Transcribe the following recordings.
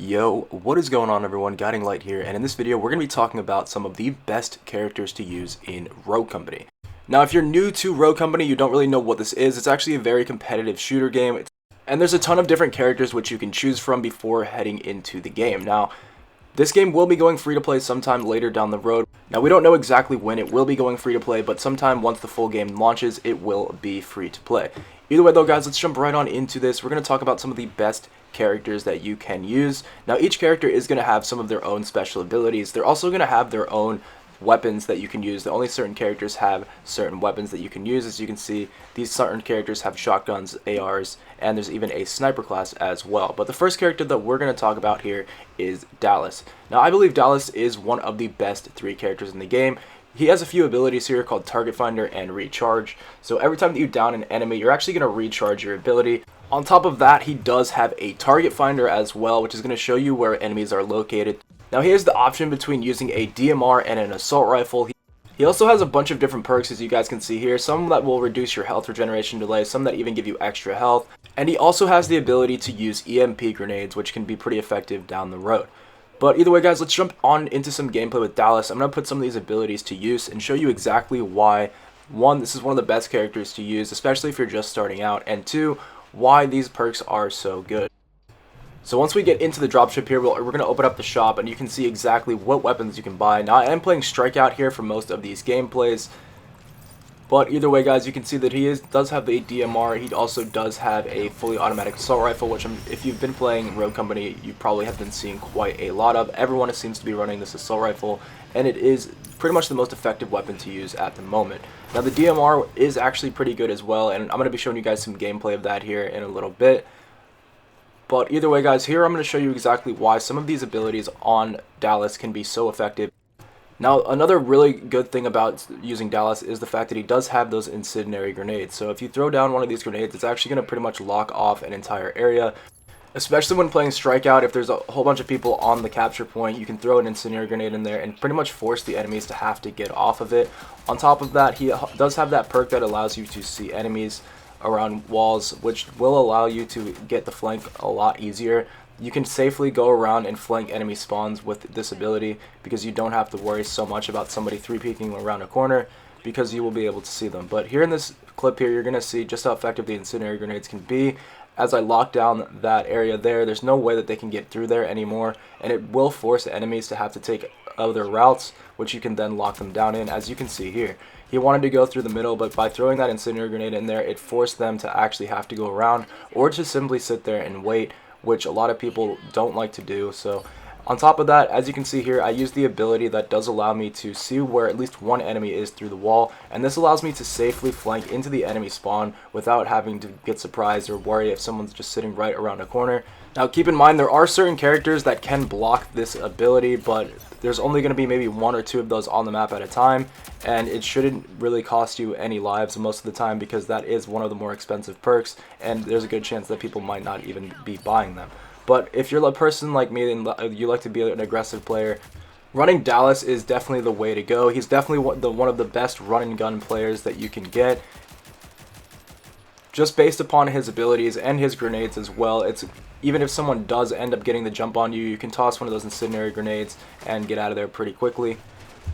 Yo, what is going on everyone? Guiding Light here, and in this video we're going to be talking about some of the best characters to use in Rogue Company. Now if you're new to Rogue Company, you don't really know what this is. It's actually a very competitive shooter game, and there's a ton of different characters which you can choose from before heading into the game. Now, this game will be going free to play sometime later down the road. Now we don't know exactly when it will be going free to play, but sometime once the full game launches, it will be free to play. Either way though guys, let's jump right on into this. We're going to talk about some of the best characters that you can use. Now each character is going to have some of their own special abilities. They're also going to have their own weapons that you can use. Only certain characters have certain weapons that you can use. As you can see, these certain characters have shotguns, ARs, and there's even a sniper class as well. But the first character that we're going to talk about here is Dallas. Now I believe Dallas is one of the best 3 characters in the game. He has a few abilities here called Target Finder and Recharge. So every time that you down an enemy, you're actually going to recharge your ability. On top of that, he does have a Target Finder as well, which is going to show you where enemies are located. Now here's the option between using a DMR and an assault rifle. He also has a bunch of different perks, as you guys can see here, some that will reduce your health regeneration delay, some that even give you extra health, and he also has the ability to use EMP grenades, which can be pretty effective down the road. But either way guys, let's jump on into some gameplay with Dallas. I'm going to put some of these abilities to use and show you exactly why, 1, this is one of the best characters to use, especially if you're just starting out, and 2, why these perks are so good. So once we get into the dropship here, we're going to open up the shop and you can see exactly what weapons you can buy. Now I am playing Strikeout here for most of these gameplays, but either way guys, you can see that he does have the DMR. He also does have a fully automatic assault rifle, which if you've been playing Rogue Company, you probably have been seeing quite a lot of. Everyone seems to be running this assault rifle, and it is pretty much the most effective weapon to use at the moment. Now the DMR is actually pretty good as well, and I'm going to be showing you guys some gameplay of that here in a little bit. But either way guys, here I'm going to show you exactly why some of these abilities on Dallas can be so effective. Now another really good thing about using Dallas is the fact that he does have those incendiary grenades. So if you throw down one of these grenades, it's actually going to pretty much lock off an entire area. Especially when playing Strikeout, if there's a whole bunch of people on the capture point, you can throw an incendiary grenade in there and pretty much force the enemies to have to get off of it. On top of that, he does have that perk that allows you to see enemies around walls, which will allow you to get the flank a lot easier. You can safely go around and flank enemy spawns with this ability because you don't have to worry so much about somebody 3-peeking around a corner, because you will be able to see them. But here in this clip here, you're going to see just how effective the incendiary grenades can be. As I lock down that area there's no way that they can get through there anymore, and it will force enemies to have to take other routes, which you can then lock them down in, as you can see here. He wanted to go through the middle, but by throwing that incendiary grenade in there, it forced them to actually have to go around or to simply sit there and wait, which a lot of people don't like to do. So on top of that, as you can see here, I use the ability that does allow me to see where at least one enemy is through the wall, and this allows me to safely flank into the enemy spawn without having to get surprised or worry if someone's just sitting right around a corner. Now keep in mind, there are certain characters that can block this ability, but there's only going to be maybe 1 or 2 of those on the map at a time, and it shouldn't really cost you any lives most of the time, because that is one of the more expensive perks, and there's a good chance that people might not even be buying them. But if you're a person like me and you like to be an aggressive player, running Dallas is definitely the way to go. He's definitely one of the best run and gun players that you can get, just based upon his abilities and his grenades as well. Even if someone does end up getting the jump on you, you can toss one of those incendiary grenades and get out of there pretty quickly.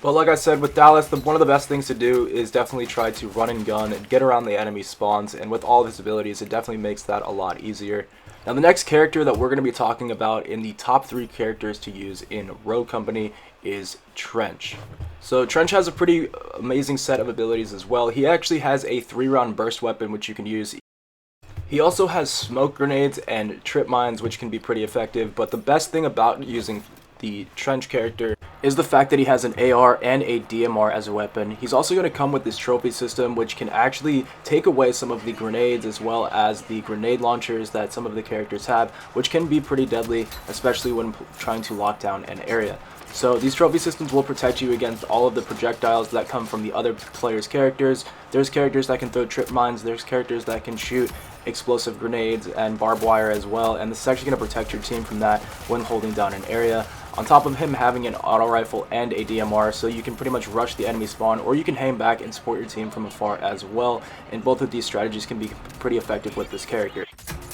But like I said, with Dallas, one of the best things to do is definitely try to run and gun and get around the enemy spawns, and with all of his abilities, it definitely makes that a lot easier. Now the next character that we're going to be talking about in the top 3 characters to use in Rogue Company is Trench. So Trench has a pretty amazing set of abilities as well. He actually has a 3-round burst weapon which you can use. He also has smoke grenades and trip mines, which can be pretty effective, but the best thing about using the Trench character is the fact that he has an AR and a DMR as a weapon. He's also going to come with this trophy system, which can actually take away some of the grenades as well as the grenade launchers that some of the characters have, which can be pretty deadly, especially when trying to lock down an area. So these trophy systems will protect you against all of the projectiles that come from the other players' characters. There's characters that can throw trip mines, there's characters that can shoot explosive grenades and barbed wire as well, and this is actually going to protect your team from that when holding down an area. On top of him having an auto rifle and a DMR, so you can pretty much rush the enemy spawn, or you can hang back and support your team from afar as well, and both of these strategies can be pretty effective with this character.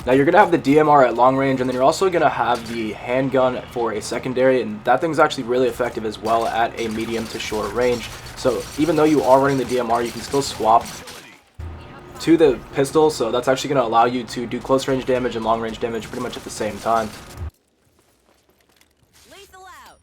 Now you're going to have the DMR at long range, and then you're also going to have the handgun for a secondary, and that thing's actually really effective as well at a medium to short range. So even though you are running the DMR, you can still swap to the pistol, so that's actually going to allow you to do close range damage and long range damage pretty much at the same time. Lethal out.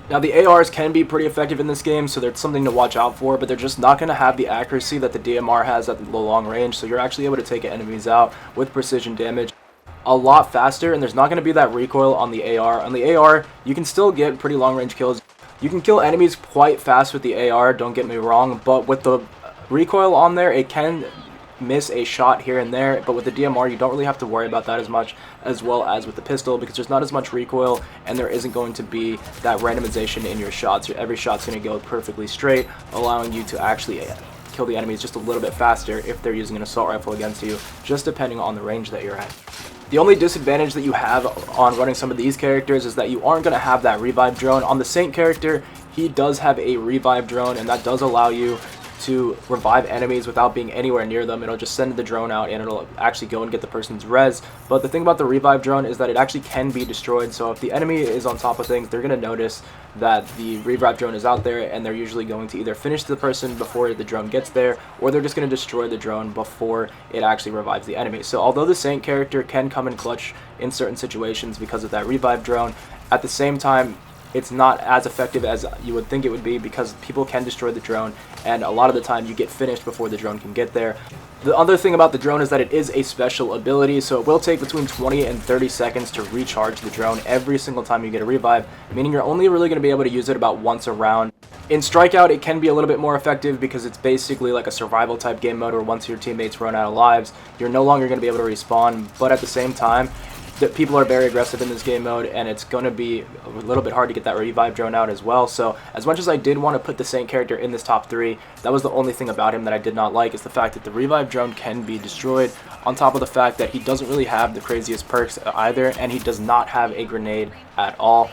Now the ARs can be pretty effective in this game, so there's something to watch out for, but they're just not going to have the accuracy that the DMR has at the long range, so you're actually able to take enemies out with precision damage a lot faster, and there's not going to be that recoil on the AR. On the AR, you can still get pretty long range kills. You can kill enemies quite fast with the AR, don't get me wrong, but with the recoil on there, it can miss a shot here and there, but with the DMR, you don't really have to worry about that as much as well as with the pistol, because there's not as much recoil, and there isn't going to be that randomization in your shots. Every shot's going to go perfectly straight, allowing you to actually kill the enemies just a little bit faster if they're using an assault rifle against you, just depending on the range that you're at. The only disadvantage that you have on running some of these characters is that you aren't going to have that revive drone. On the Saint character, he does have a revive drone, and that does allow you to revive enemies without being anywhere near them. It'll just send the drone out and it'll actually go and get the person's res. But the thing about the revive drone is that it actually can be destroyed, so if the enemy is on top of things, they're going to notice that the revive drone is out there, and they're usually going to either finish the person before the drone gets there, or they're just going to destroy the drone before it actually revives the enemy. So although the Saint character can come in clutch in certain situations because of that revive drone, at the same time it's not as effective as you would think it would be, because people can destroy the drone, and a lot of the time you get finished before the drone can get there. The other thing about the drone is that it is a special ability, so it will take between 20 and 30 seconds to recharge the drone every single time you get a revive, meaning you're only really going to be able to use it about once a round. In Strikeout, it can be a little bit more effective because it's basically like a survival type game mode where once your teammates run out of lives, you're no longer going to be able to respawn, but at the same time, that people are very aggressive in this game mode, and it's going to be a little bit hard to get that revive drone out as well. So as much as I did want to put the Saint character in this top 3, that was the only thing about him that I did not like, is the fact that the revive drone can be destroyed, on top of the fact that he doesn't really have the craziest perks either, and he does not have a grenade at all.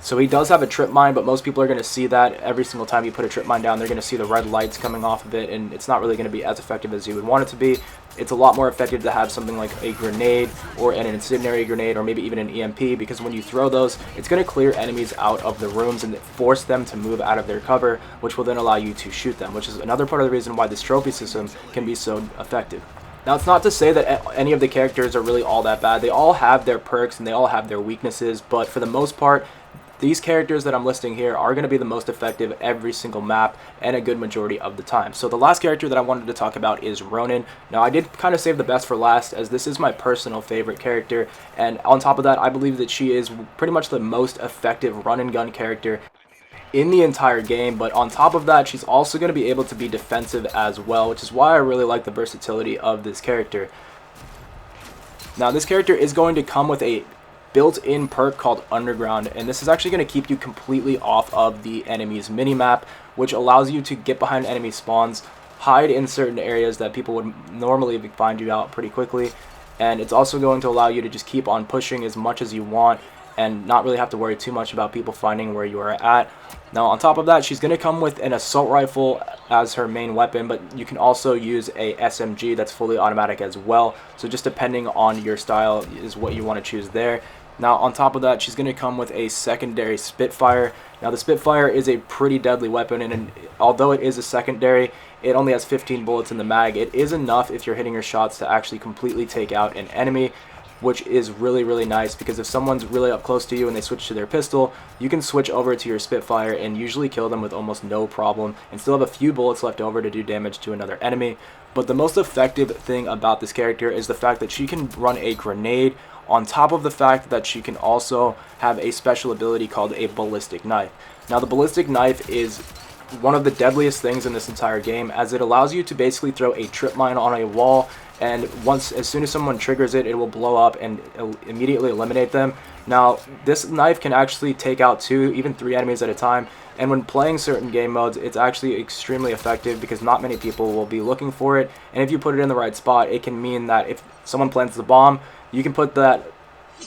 So he does have a trip mine, but most people are going to see that every single time you put a trip mine down, they're going to see the red lights coming off of it, and it's not really going to be as effective as you would want it to be. It's a lot more effective to have something like a grenade or an incendiary grenade, or maybe even an EMP, because when you throw those, it's going to clear enemies out of the rooms and force them to move out of their cover, which will then allow you to shoot them, which is another part of the reason why this trophy system can be so effective. Now, it's not to say that any of the characters are really all that bad. They all have their perks and they all have their weaknesses, but for the most part, these characters that I'm listing here are going to be the most effective every single map and a good majority of the time. So the last character that I wanted to talk about is Ronin. Now, I did kind of save the best for last, as this is my personal favorite character, and on top of that, I believe that she is pretty much the most effective run and gun character in the entire game. But on top of that, she's also going to be able to be defensive as well, which is why I really like the versatility of this character. Now, this character is going to come with a built-in perk called Underground, and this is actually going to keep you completely off of the enemy's minimap, which allows you to get behind enemy spawns, hide in certain areas that people would normally find you out pretty quickly, and it's also going to allow you to just keep on pushing as much as you want and not really have to worry too much about people finding where you are at. Now, on top of that, she's going to come with an assault rifle as her main weapon, but you can also use a SMG that's fully automatic as well, so just depending on your style is what you want to choose there. Now, on top of that, she's going to come with a secondary Spitfire. Now, the Spitfire is a pretty deadly weapon, and although it is a secondary, it only has 15 bullets in the mag. It is enough if you're hitting your shots to actually completely take out an enemy, which is really, really nice, because if someone's really up close to you and they switch to their pistol, you can switch over to your Spitfire and usually kill them with almost no problem and still have a few bullets left over to do damage to another enemy. But the most effective thing about this character is the fact that she can run a grenade, on top of the fact that she can also have a special ability called a ballistic knife. Now, the ballistic knife is one of the deadliest things in this entire game, as it allows you to basically throw a trip mine on a wall, and as soon as someone triggers it, it will blow up and immediately eliminate them. Now, this knife can actually take out 2, even 3 enemies at a time, and when playing certain game modes, it's actually extremely effective because not many people will be looking for it, and if you put it in the right spot, it can mean that if someone plants the bomb, you can put that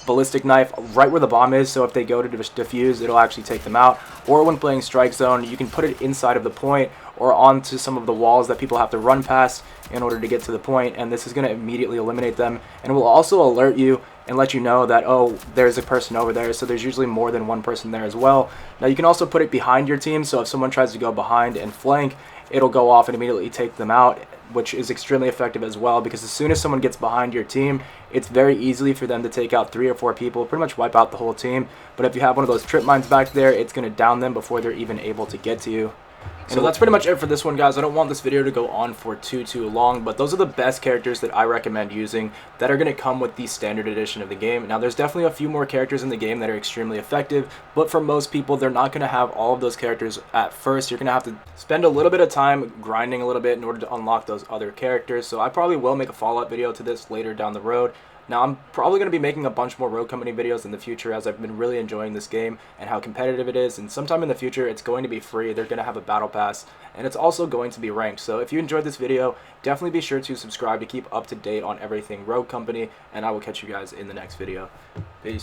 ballistic knife right where the bomb is, so if they go to defuse, it'll actually take them out. Or when playing strike zone, you can put it inside of the point or onto some of the walls that people have to run past in order to get to the point, and this is going to immediately eliminate them, and it will also alert you and let you know that, oh, there's a person over there, so there's usually more than one person there as well. Now you can also put it behind your team, so if someone tries to go behind and flank, it'll go off and immediately take them out, which is extremely effective as well, because as soon as someone gets behind your team, it's very easily for them to take out 3 or 4 people, pretty much wipe out the whole team. But if you have one of those trip mines back there, it's going to down them before they're even able to get to you. So that's pretty much it for this one, guys. I don't want this video to go on for too long, but those are the best characters that I recommend using that are going to come with the standard edition of the game. Now, there's definitely a few more characters in the game that are extremely effective, but for most people, they're not going to have all of those characters at first. You're going to have to spend a little bit of time grinding a little bit in order to unlock those other characters. So I probably will make a follow-up video to this later down the road. Now, I'm probably going to be making a bunch more Rogue Company videos in the future, as I've been really enjoying this game and how competitive it is, and sometime in the future it's going to be free. They're going to have a battle pass, and it's also going to be ranked. So if you enjoyed this video, definitely be sure to subscribe to keep up to date on everything Rogue Company, and I will catch you guys in the next video. Peace.